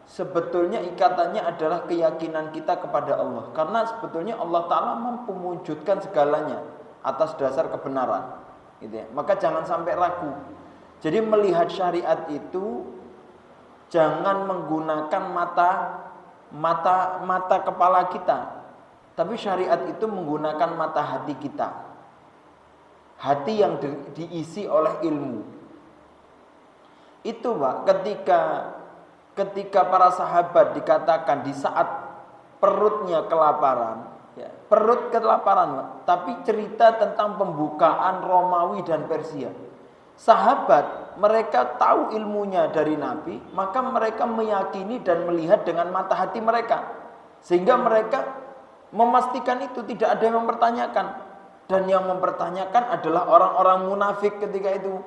sebetulnya ikatannya adalah keyakinan kita kepada Allah. Karena sebetulnya Allah Ta'ala mampu mewujudkan segalanya atas dasar kebenaran, gitu ya. Maka jangan sampai ragu. Jadi melihat syariat itu jangan menggunakan mata kepala kita, tapi syariat itu menggunakan mata hati kita. Hati yang diisi oleh ilmu. Itu Pak, ketika para sahabat dikatakan di saat perutnya kelaparan, ya, perut kelaparan Pak, tapi cerita tentang pembukaan Romawi dan Persia. Sahabat mereka tahu ilmunya dari Nabi, maka mereka meyakini dan melihat dengan mata hati mereka, sehingga mereka memastikan itu, tidak ada yang mempertanyakan. Dan yang mempertanyakan adalah orang-orang munafik ketika itu.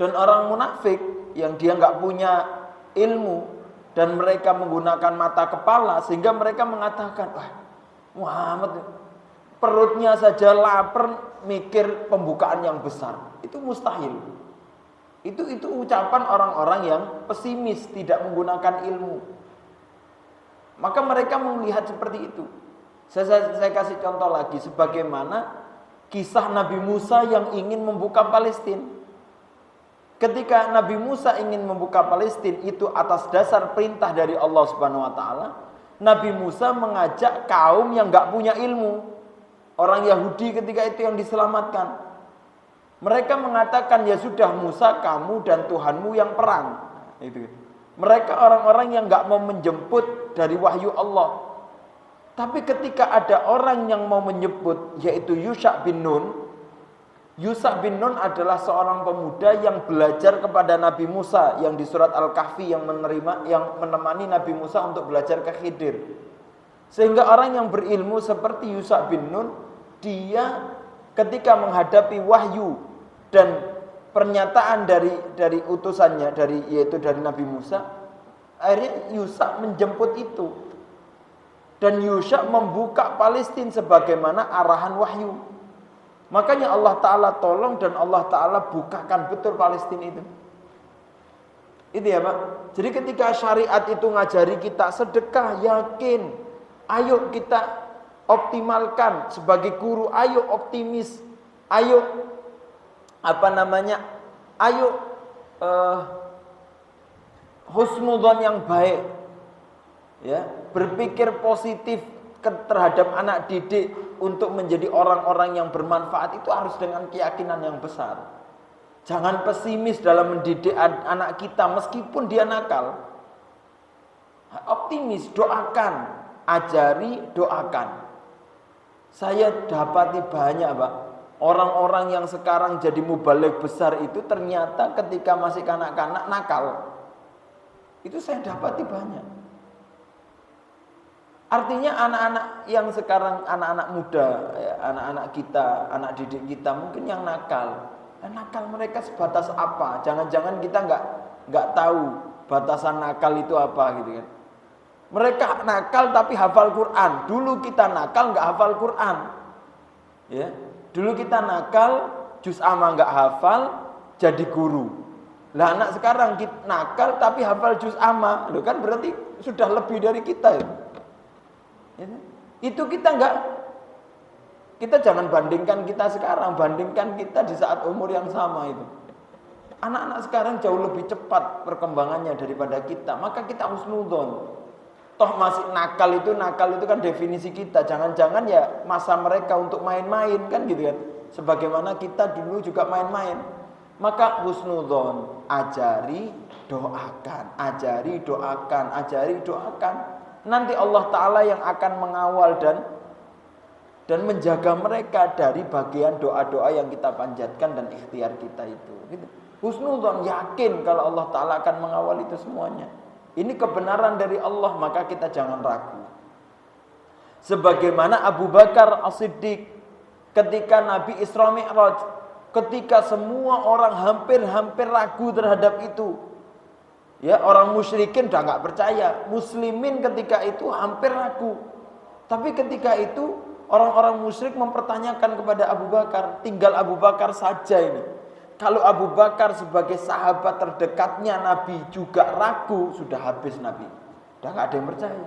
Dan orang munafik yang dia nggak punya ilmu dan mereka menggunakan mata kepala, sehingga mereka mengatakan, wah Muhammad perutnya saja lapar mikir pembukaan yang besar, itu mustahil. Itu ucapan orang-orang yang pesimis, tidak menggunakan ilmu. Maka mereka melihat seperti itu. Saya kasih contoh lagi, sebagaimana kisah Nabi Musa yang ingin membuka Palestina. Ketika Nabi Musa ingin membuka Palestina, itu atas dasar perintah dari Allah Subhanahu wa taala. Nabi Musa mengajak kaum yang enggak punya ilmu. Orang Yahudi ketika itu yang diselamatkan. Mereka mengatakan, ya sudah Musa, kamu dan Tuhanmu yang perang. Itu. Mereka orang-orang yang enggak mau menjemput dari wahyu Allah. Tapi ketika ada orang yang mau menjemput, yaitu Yusha bin Nun. Yusha bin Nun adalah seorang pemuda yang belajar kepada Nabi Musa, yang di surat Al-Kahfi yang menemani Nabi Musa untuk belajar ke Khidir. Sehingga orang yang berilmu seperti Yusha bin Nun, dia ketika menghadapi wahyu dan pernyataan dari utusannya, yaitu dari Nabi Musa, akhirnya Yusha menjemput itu. Dan Yusha membuka Palestina sebagaimana arahan wahyu. Makanya Allah Ta'ala tolong dan Allah Ta'ala bukakan betul Palestina itu. Itu ya Pak. Jadi ketika syariat itu ngajari kita sedekah, yakin, ayo kita optimalkan sebagai guru, ayo optimis, ayo ayo husnudzon yang baik, ya, berpikir positif terhadap anak didik untuk menjadi orang-orang yang bermanfaat, itu harus dengan keyakinan yang besar. Jangan pesimis dalam mendidik anak kita meskipun dia nakal. Optimis, doakan, ajari, doakan. Saya dapati banyak Pak, orang-orang yang sekarang jadi mubaligh besar itu ternyata ketika masih kanak-kanak nakal. Itu saya dapati banyak. Artinya anak-anak yang sekarang, anak-anak muda, ya, anak-anak kita, anak didik kita mungkin yang nakal. Nakal mereka sebatas apa? Jangan-jangan kita nggak tahu batasan nakal itu apa gitu kan. Mereka nakal tapi hafal Quran. Dulu kita nakal nggak hafal Quran. Ya, dulu kita nakal, juz amma nggak hafal, jadi guru. Lah anak sekarang kita nakal tapi hafal juz amma, loh kan berarti sudah lebih dari kita ya. Itu kita jangan bandingkan kita sekarang, bandingkan kita di saat umur yang sama itu. Anak-anak sekarang jauh lebih cepat perkembangannya daripada kita, maka kita husnudzon. Toh masih nakal itu kan definisi kita. Jangan-jangan ya masa mereka untuk main-main kan gitu kan. Sebagaimana kita dulu juga main-main. Maka husnudzon, ajari, doakan, ajari, doakan, ajari, doakan. Nanti Allah Ta'ala yang akan mengawal dan dan menjaga mereka dari bagian doa-doa yang kita panjatkan dan ikhtiar kita itu. Gitu. Husnudzon, yakin kalau Allah Ta'ala akan mengawal itu semuanya. Ini kebenaran dari Allah, maka kita jangan ragu. Sebagaimana Abu Bakar As-Siddiq ketika Nabi Isra Mi'raj, ketika semua orang hampir ragu terhadap itu. Ya, orang musyrikin udah nggak percaya, muslimin ketika itu hampir ragu. Tapi ketika itu orang-orang musyrik mempertanyakan kepada Abu Bakar, tinggal Abu Bakar saja ini. Kalau Abu Bakar sebagai sahabat terdekatnya Nabi juga ragu, sudah habis Nabi. Udah nggak ada yang percaya.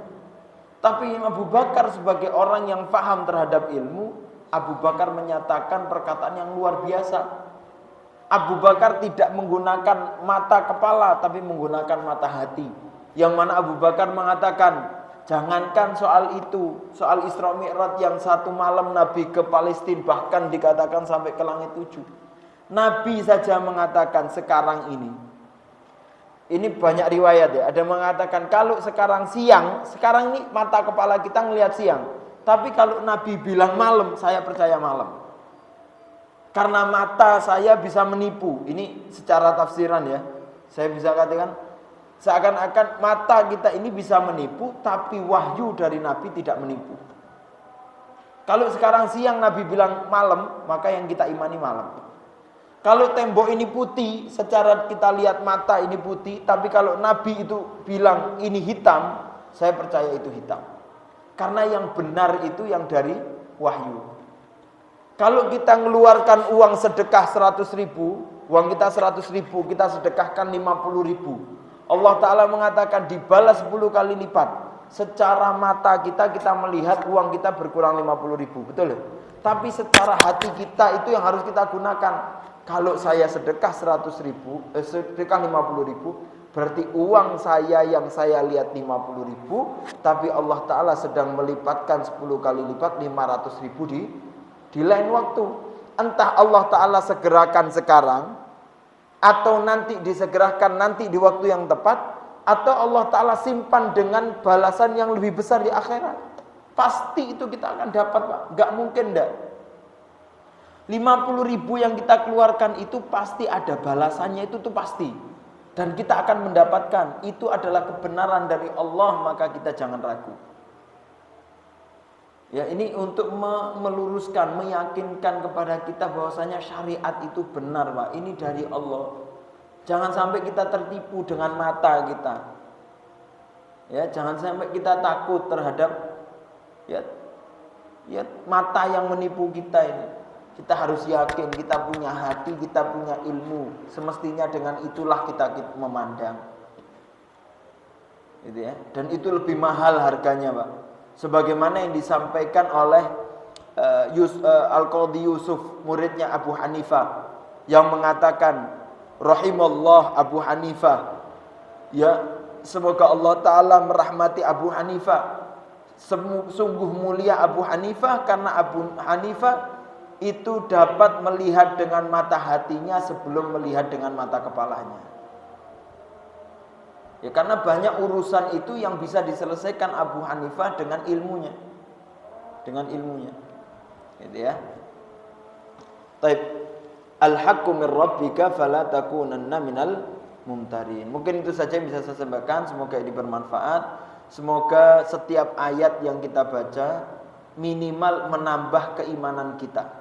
Tapi Abu Bakar sebagai orang yang paham terhadap ilmu, Abu Bakar menyatakan perkataan yang luar biasa. Abu Bakar tidak menggunakan mata kepala, tapi menggunakan mata hati. Yang mana Abu Bakar mengatakan, jangankan soal itu, soal Isra Mi'raj yang satu malam Nabi ke Palestina, bahkan dikatakan sampai ke langit 7. Nabi saja mengatakan sekarang ini banyak riwayat ya, ada mengatakan kalau sekarang siang, sekarang ini mata kepala kita ngelihat siang. Tapi kalau Nabi bilang malam, saya percaya malam. Karena mata saya bisa menipu. Ini secara tafsiran ya. Saya bisa katakan seakan-akan mata kita ini bisa menipu, tapi wahyu dari Nabi tidak menipu. Kalau sekarang siang Nabi bilang malam, maka yang kita imani malam. Kalau tembok ini putih, secara kita lihat mata ini putih, tapi kalau Nabi itu bilang ini hitam, saya percaya itu hitam. Karena yang benar itu yang dari wahyu. Kalau kita mengeluarkan uang sedekah 100.000, uang kita 100.000, kita sedekahkan 50.000. Allah Ta'ala mengatakan dibalas 10 kali lipat. Secara mata kita melihat uang kita berkurang 50.000, betul ya? Tapi secara hati kita itu yang harus kita gunakan. Kalau saya sedekah 100.000, sedekah 50.000, berarti uang saya yang saya lihat 50.000, tapi Allah Ta'ala sedang melipatkan 10 kali lipat 500.000 di lain waktu. Entah Allah Ta'ala segerakan sekarang, atau nanti disegerakan nanti di waktu yang tepat, atau Allah Ta'ala simpan dengan balasan yang lebih besar di akhirat. Pasti itu kita akan dapat, Pak. Gak mungkin enggak. 50.000 yang kita keluarkan itu pasti ada balasannya, itu tuh pasti. Dan kita akan mendapatkan. Itu adalah kebenaran dari Allah, maka kita jangan ragu. Ya, ini untuk meluruskan, meyakinkan kepada kita bahwasanya syariat itu benar, Pak. Ini dari Allah. Jangan sampai kita tertipu dengan mata kita. Ya, jangan sampai kita takut terhadap ya mata yang menipu kita ini. Kita harus yakin, kita punya hati, kita punya ilmu. Semestinya dengan itulah kita memandang. Gitu ya. Dan itu lebih mahal harganya, Pak. Sebagaimana yang disampaikan oleh Al-Qadhi Yusuf, muridnya Abu Hanifah, yang mengatakan rahimallah Abu Hanifah, ya semoga Allah Ta'ala merahmati Abu Hanifah. Sungguh mulia Abu Hanifah, karena Abu Hanifah itu dapat melihat dengan mata hatinya sebelum melihat dengan mata kepalanya. Ya, karena banyak urusan itu yang bisa diselesaikan Abu Hanifah dengan ilmunya. Dengan ilmunya. Gitu ya. Taib. Al-haqqu min rabbika fala takunanna minal mumtarin. Mungkin itu saja yang bisa saya sampaikan, semoga ini bermanfaat. Semoga setiap ayat yang kita baca minimal menambah keimanan kita.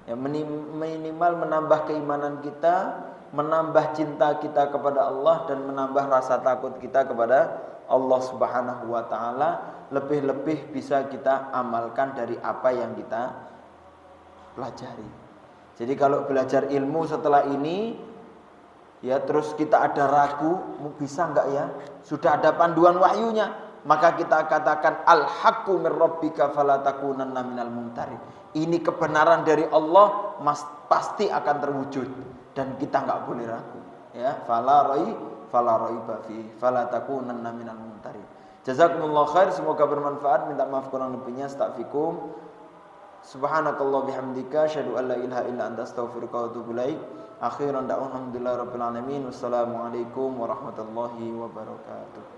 Ya, minimal menambah keimanan kita, menambah cinta kita kepada Allah, dan menambah rasa takut kita kepada Allah Subhanahu wa Ta'ala. Lebih-lebih bisa kita amalkan dari apa yang kita pelajari. Jadi kalau belajar ilmu setelah ini, ya terus kita ada ragu, bisa enggak ya? Sudah ada panduan wahyunya, maka kita katakan al-haqqu min rabbika fala takunanna minal mumtarin. Ini kebenaran dari Allah, pasti akan terwujud. Dan kita nggak boleh ragu, ya. Fala raiba fi fala takunanna minal mumtarin. Jazakumullah khair, semoga bermanfaat. Minta maaf kurang lebihnya, astaghfirukum. Subhanakallah bihamdika asyhadu an la ilaha illa anta astaghfiruka wa atubu ilaik. Akhiran da'wana alhamdulillahirabbil alamin. Wassalamualaikum warahmatullahi wabarakatuh.